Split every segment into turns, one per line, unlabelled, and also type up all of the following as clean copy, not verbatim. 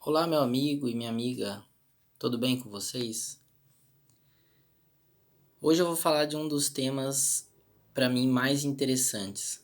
Olá, meu amigo e minha amiga, tudo bem com vocês? Hoje eu vou falar de um dos temas para mim mais interessantes,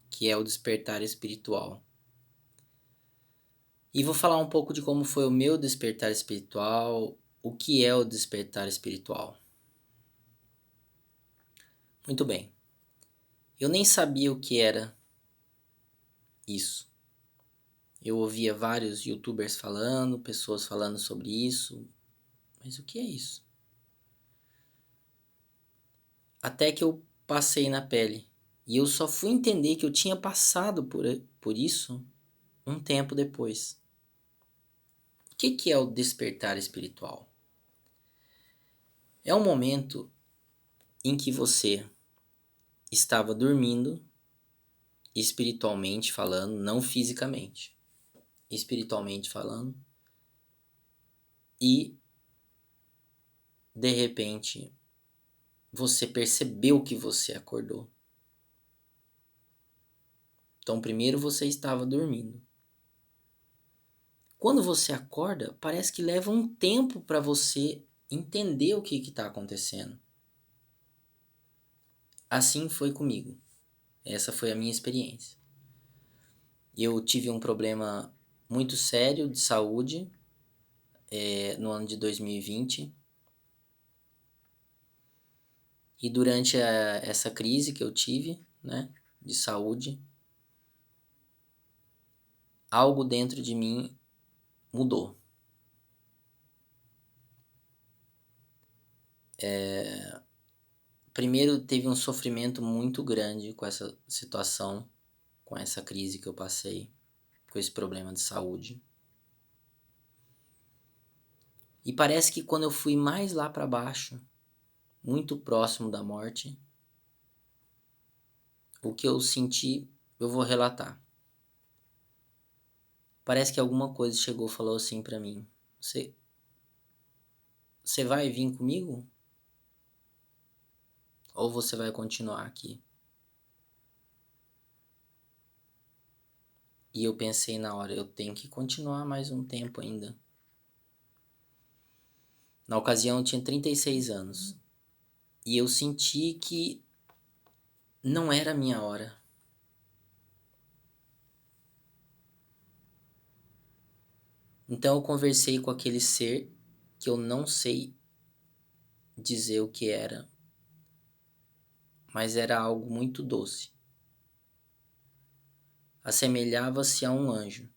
que é o despertar espiritual. E vou falar um pouco de como foi o meu despertar espiritual, o que é o despertar espiritual. Muito bem, eu nem sabia o que era isso. Eu ouvia vários youtubers falando, pessoas falando sobre isso, mas o que é isso? Até que eu passei na pele. E eu só fui entender que eu tinha passado por isso um tempo depois. O que é o despertar espiritual? É um momento em que você estava dormindo, espiritualmente falando, não fisicamente, espiritualmente falando, e de repente você percebeu que você acordou. Então, primeiro você estava dormindo. Quando você acorda, parece que leva um tempo para você entender o que está acontecendo. Assim foi comigo. Essa foi a minha experiência. Eu tive um problema muito sério de saúde no ano de 2020. E durante essa crise que eu tive, né, de saúde, algo dentro de mim mudou. Primeiro, teve um sofrimento muito grande com essa situação, com essa crise que eu passei, com esse problema de saúde. E parece que quando eu fui mais lá para baixo, muito próximo da morte, o que eu senti, eu vou relatar. Parece que alguma coisa chegou e falou assim para mim: Você, você vai vir comigo? Ou você vai continuar aqui? E eu pensei na hora, eu tenho que continuar mais um tempo ainda. Na ocasião eu tinha 36 anos. E eu senti que não era a minha hora. Então eu conversei com aquele ser que eu não sei dizer o que era, mas era algo muito doce. Assemelhava-se a um anjo.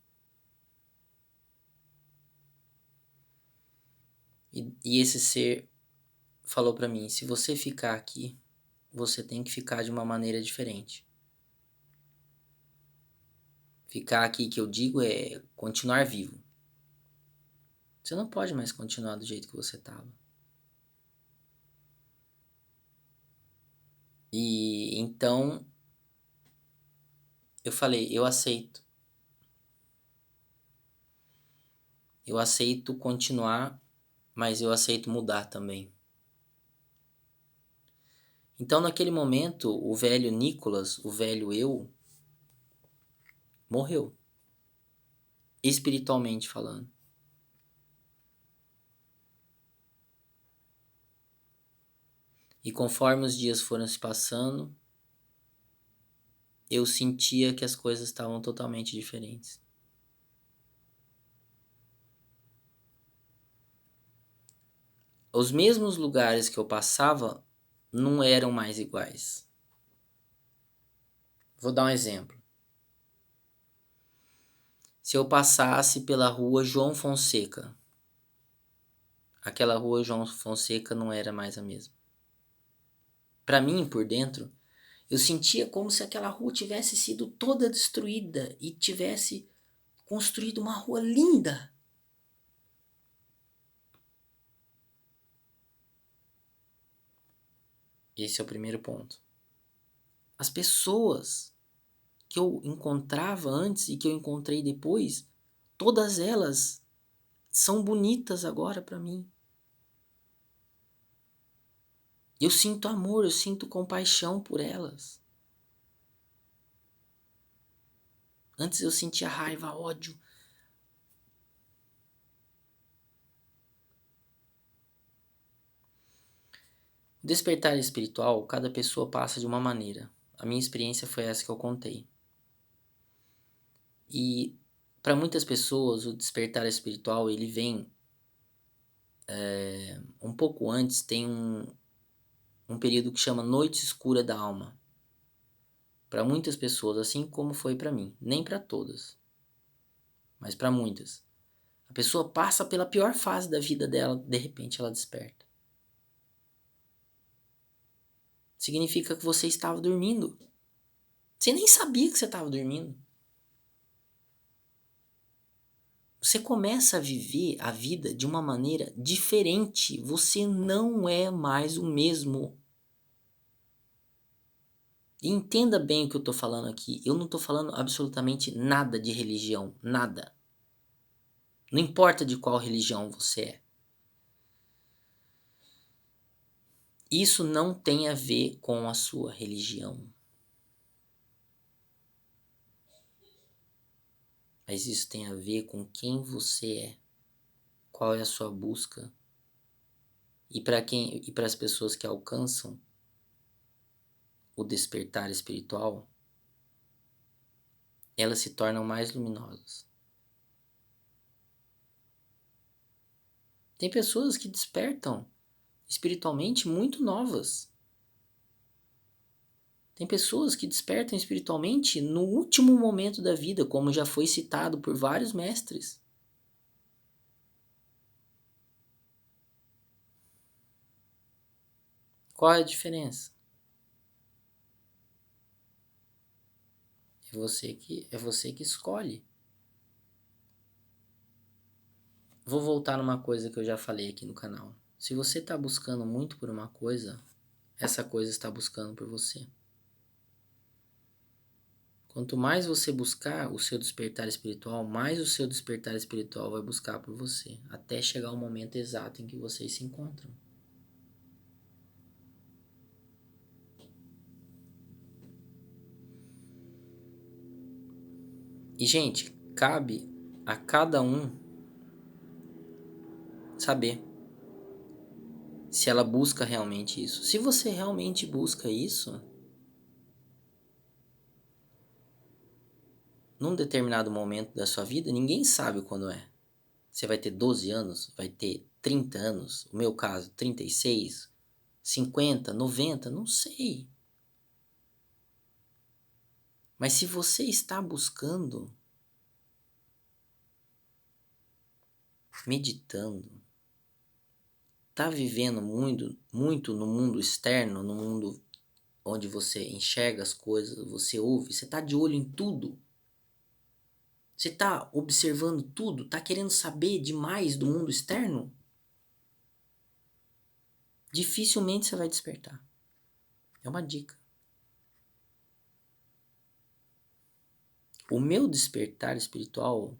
E esse ser falou para mim: se você ficar aqui, você tem que ficar de uma maneira diferente. Ficar aqui que eu digo é continuar vivo. Você não pode mais continuar do jeito que você estava. E então eu falei, eu aceito. Eu aceito continuar, mas eu aceito mudar também. Então naquele momento, o velho Nicolas, o velho eu, morreu. Espiritualmente falando. E conforme os dias foram se passando, eu sentia que as coisas estavam totalmente diferentes. Os mesmos lugares que eu passava não eram mais iguais. Vou dar um exemplo. Se eu passasse pela rua João Fonseca, aquela rua João Fonseca não era mais a mesma. Para mim, por dentro, eu sentia como se aquela rua tivesse sido toda destruída e tivesse construído uma rua linda. Esse é o primeiro ponto. As pessoas que eu encontrava antes e que eu encontrei depois, todas elas são bonitas agora para mim. Eu sinto amor, eu sinto compaixão por elas. Antes eu sentia raiva, ódio. Despertar espiritual, cada pessoa passa de uma maneira. A minha experiência foi essa que eu contei. E para muitas pessoas, o despertar espiritual, ele vem um pouco antes, tem um período que chama noite escura da alma. Para muitas pessoas, assim como foi para mim. Nem para todas, mas para muitas. A pessoa passa pela pior fase da vida dela, de repente ela desperta. Significa que você estava dormindo. Você nem sabia que você estava dormindo. Você começa a viver a vida de uma maneira diferente. Você não é mais o mesmo. E entenda bem o que eu estou falando aqui. Eu não estou falando absolutamente nada de religião. Nada. Não importa de qual religião você é. Isso não tem a ver com a sua religião. Mas isso tem a ver com quem você é. Qual é a sua busca. E para as pessoas que alcançam o despertar espiritual, elas se tornam mais luminosas. Tem pessoas que despertam espiritualmente muito novas. Tem pessoas que despertam espiritualmente no último momento da vida, como já foi citado por vários mestres. Qual é a diferença? É você que escolhe. Vou voltar numa coisa que eu já falei aqui no canal. Se você está buscando muito por uma coisa, essa coisa está buscando por você. Quanto mais você buscar o seu despertar espiritual, mais o seu despertar espiritual vai buscar por você, até chegar o momento exato em que vocês se encontram. E, gente, cabe a cada um saber se ela busca realmente isso. Se você realmente busca isso, num determinado momento da sua vida, ninguém sabe quando é. Você vai ter 12 anos, vai ter 30 anos, no meu caso, 36, 50, 90, não sei. Mas se você está buscando, meditando, está vivendo muito, muito no mundo externo, no mundo onde você enxerga as coisas, você ouve, você está de olho em tudo. Você está observando tudo, está querendo saber demais do mundo externo? Dificilmente você vai despertar. É uma dica. O meu despertar espiritual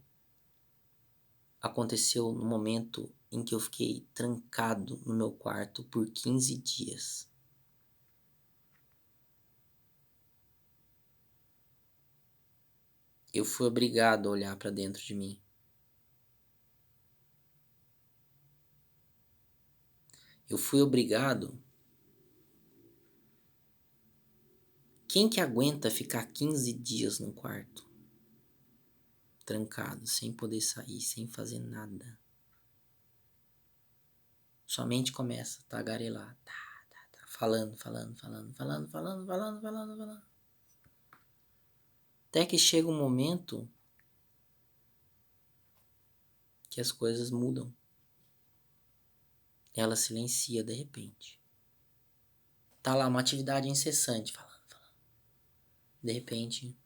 aconteceu no momento em que eu fiquei trancado no meu quarto por 15 dias. Eu fui obrigado a olhar para dentro de mim. Eu fui obrigado. Quem que aguenta ficar 15 dias no quarto? Trancado, sem poder sair, sem fazer nada. Sua mente começa a tagarelar. Falando. Até que chega um momento que as coisas mudam. Ela silencia de repente. Tá lá uma atividade incessante, falando. De repente,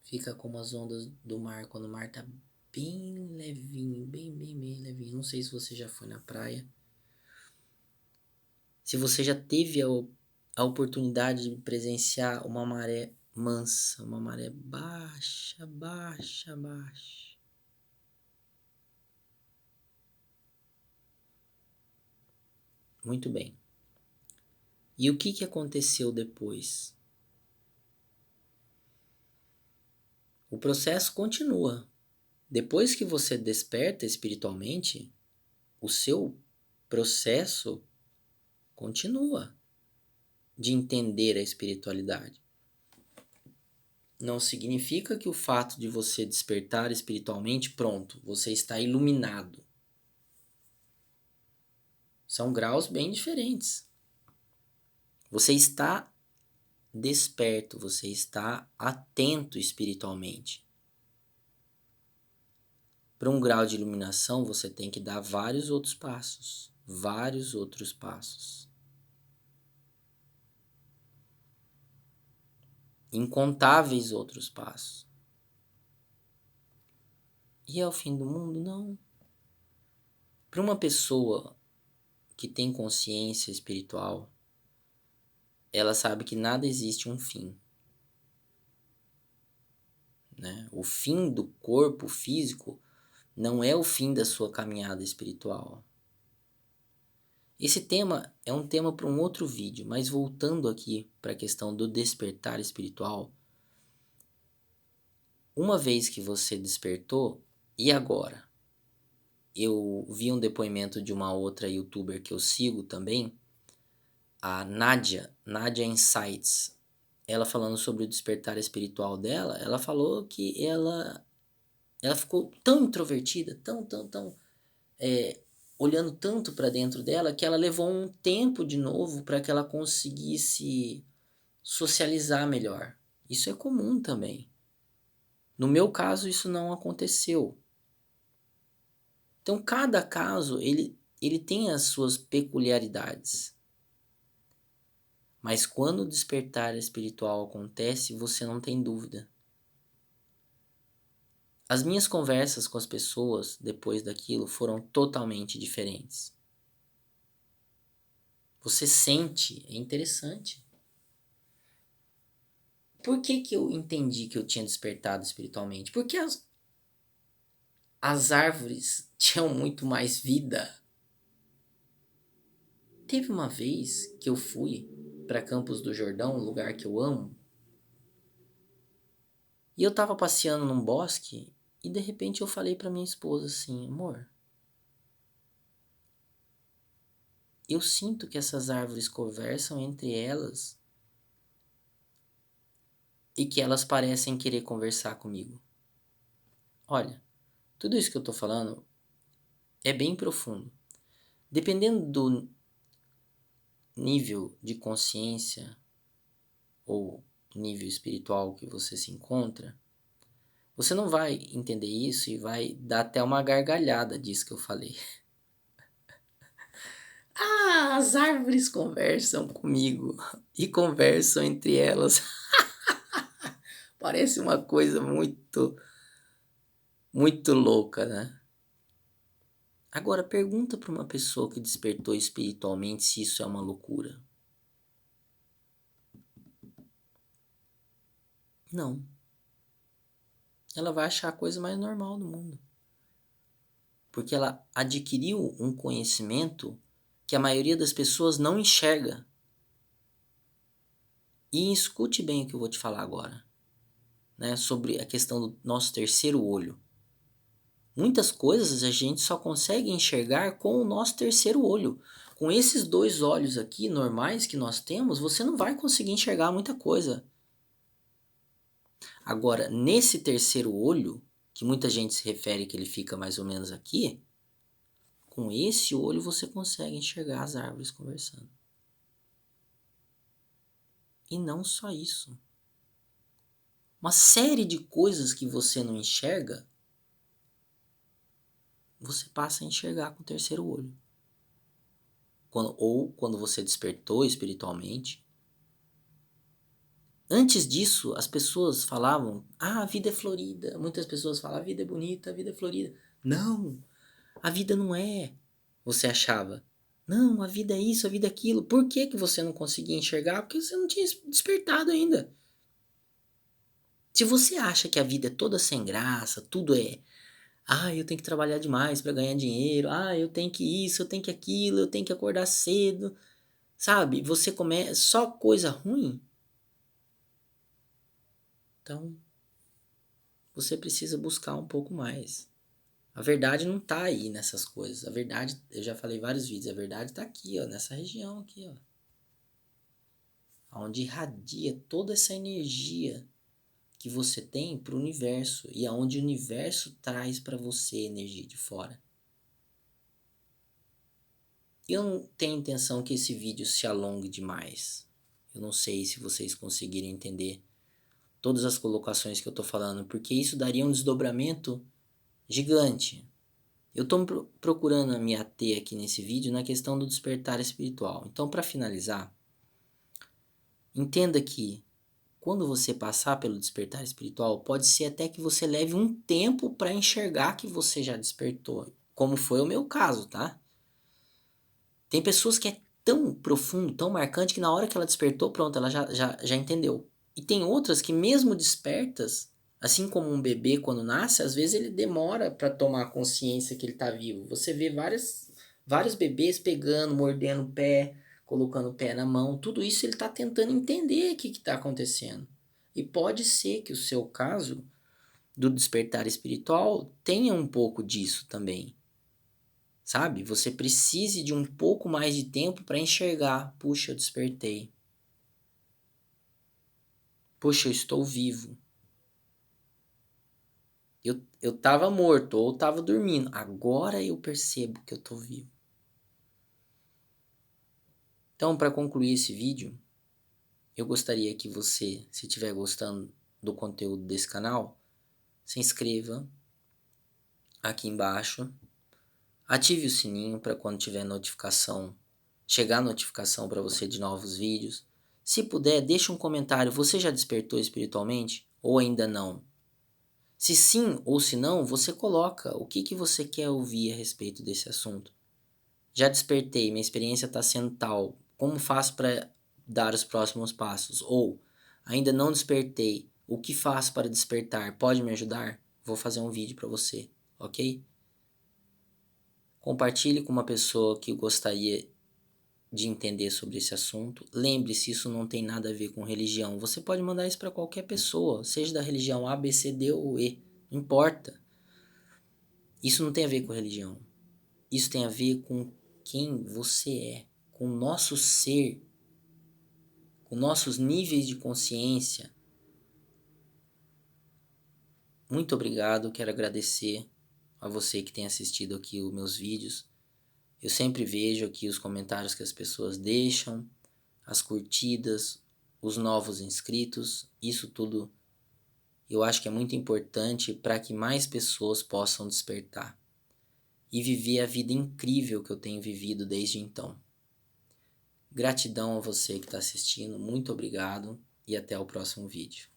fica como as ondas do mar, quando o mar tá bem levinho, bem levinho. Não sei se você já foi na praia. Se você já teve a oportunidade de presenciar uma maré mansa, uma maré baixa. Muito bem. E o que aconteceu depois? O processo continua. Depois que você desperta espiritualmente, o seu processo Continua de entender a espiritualidade. Não significa que o fato de você despertar espiritualmente, pronto, você está iluminado. São graus bem diferentes. Você está desperto, você está atento espiritualmente. Para um grau de iluminação, você tem que dar vários outros passos. Vários outros passos. Incontáveis outros passos. E é o fim do mundo? Não. Para uma pessoa que tem consciência espiritual, ela sabe que nada existe um fim. Né? O fim do corpo físico não é o fim da sua caminhada espiritual. Esse tema é um tema para um outro vídeo, mas voltando aqui para a questão do despertar espiritual, uma vez que você despertou, e agora? Eu vi um depoimento de uma outra youtuber que eu sigo também, a Nadia Insights. Ela falando sobre o despertar espiritual dela, ela falou que ela ficou tão introvertida, tão olhando tanto para dentro dela, que ela levou um tempo de novo para que ela conseguisse socializar melhor. Isso é comum também. No meu caso, isso não aconteceu. Então, cada caso, ele tem as suas peculiaridades. Mas quando o despertar espiritual acontece, você não tem dúvida. As minhas conversas com as pessoas depois daquilo foram totalmente diferentes. Você sente, é interessante. Por que eu entendi que eu tinha despertado espiritualmente? Porque as árvores tinham muito mais vida. Teve uma vez que eu fui para Campos do Jordão, um lugar que eu amo, e eu tava passeando num bosque e de repente eu falei para minha esposa assim: amor, eu sinto que essas árvores conversam entre elas e que elas parecem querer conversar comigo. Olha, tudo isso que eu tô falando é bem profundo. Dependendo do nível de consciência ou nível espiritual que você se encontra, você não vai entender isso e vai dar até uma gargalhada disso que eu falei. Ah, as árvores conversam comigo e conversam entre elas. Parece uma coisa muito louca, né? Agora pergunta para uma pessoa que despertou espiritualmente se isso é uma loucura. Não. Ela vai achar a coisa mais normal do mundo. Porque ela adquiriu um conhecimento que a maioria das pessoas não enxerga. E escute bem o que eu vou te falar agora, né, sobre a questão do nosso terceiro olho. Muitas coisas a gente só consegue enxergar com o nosso terceiro olho. Com esses dois olhos aqui normais que nós temos, você não vai conseguir enxergar muita coisa. Agora, nesse terceiro olho, que muita gente se refere que ele fica mais ou menos aqui, com esse olho você consegue enxergar as árvores conversando. E não só isso. Uma série de coisas que você não enxerga, você passa a enxergar com o terceiro olho. Quando você despertou espiritualmente. Antes disso, as pessoas falavam, a vida é florida. Muitas pessoas falam, a vida é bonita, a vida é florida. Não, a vida não é. Você achava, não, a vida é isso, a vida é aquilo. Por que você não conseguia enxergar? Porque você não tinha despertado ainda. Se você acha que a vida é toda sem graça, tudo é, eu tenho que trabalhar demais para ganhar dinheiro, eu tenho que isso, eu tenho que aquilo, eu tenho que acordar cedo, sabe? Você começa só coisa ruim. Então, você precisa buscar um pouco mais. A verdade não tá aí nessas coisas. A verdade, eu já falei em vários vídeos, a verdade tá aqui, ó, nessa região aqui, ó. Onde irradia toda essa energia que você tem para o universo e aonde o universo traz para você energia de fora. Eu não tenho intenção que esse vídeo se alongue demais. Eu não sei se vocês conseguirem entender todas as colocações que eu tô falando, porque isso daria um desdobramento gigante. Eu tô procurando me ater aqui nesse vídeo na questão do despertar espiritual. Então, para finalizar, entenda que quando você passar pelo despertar espiritual, pode ser até que você leve um tempo para enxergar que você já despertou, como foi o meu caso, tá? Tem pessoas que é tão profundo, tão marcante, que na hora que ela despertou, pronto, ela já entendeu. E tem outras que mesmo despertas, assim como um bebê quando nasce, às vezes ele demora para tomar consciência que ele está vivo. Você vê vários bebês pegando, mordendo o pé, colocando o pé na mão, tudo isso ele está tentando entender o que está acontecendo. E pode ser que o seu caso do despertar espiritual tenha um pouco disso também. Sabe? Você precise de um pouco mais de tempo para enxergar. Puxa, eu despertei. Puxa, eu estou vivo. Eu estava morto ou estava dormindo. Agora eu percebo que eu estou vivo. Então, para concluir esse vídeo, eu gostaria que você, se estiver gostando do conteúdo desse canal, se inscreva aqui embaixo. Ative o sininho para quando tiver notificação, chegar notificação para você de novos vídeos. Se puder, deixe um comentário. Você já despertou espiritualmente ou ainda não? Se sim ou se não, você coloca o que você quer ouvir a respeito desse assunto. Já despertei, minha experiência está sendo tal. Como faço para dar os próximos passos? Ou ainda não despertei, o que faço para despertar? Pode me ajudar? Vou fazer um vídeo para você, ok? Compartilhe com uma pessoa que gostaria de entender sobre esse assunto. Lembre-se, isso não tem nada a ver com religião. Você pode mandar isso para qualquer pessoa, seja da religião A, B, C, D ou E. Não importa. Isso não tem a ver com religião. Isso tem a ver com quem você é, com o nosso ser, com nossos níveis de consciência. Muito obrigado, quero agradecer a você que tem assistido aqui os meus vídeos. Eu sempre vejo aqui os comentários que as pessoas deixam, as curtidas, os novos inscritos. Isso tudo eu acho que é muito importante para que mais pessoas possam despertar e viver a vida incrível que eu tenho vivido desde então. Gratidão a você que está assistindo, muito obrigado e até o próximo vídeo.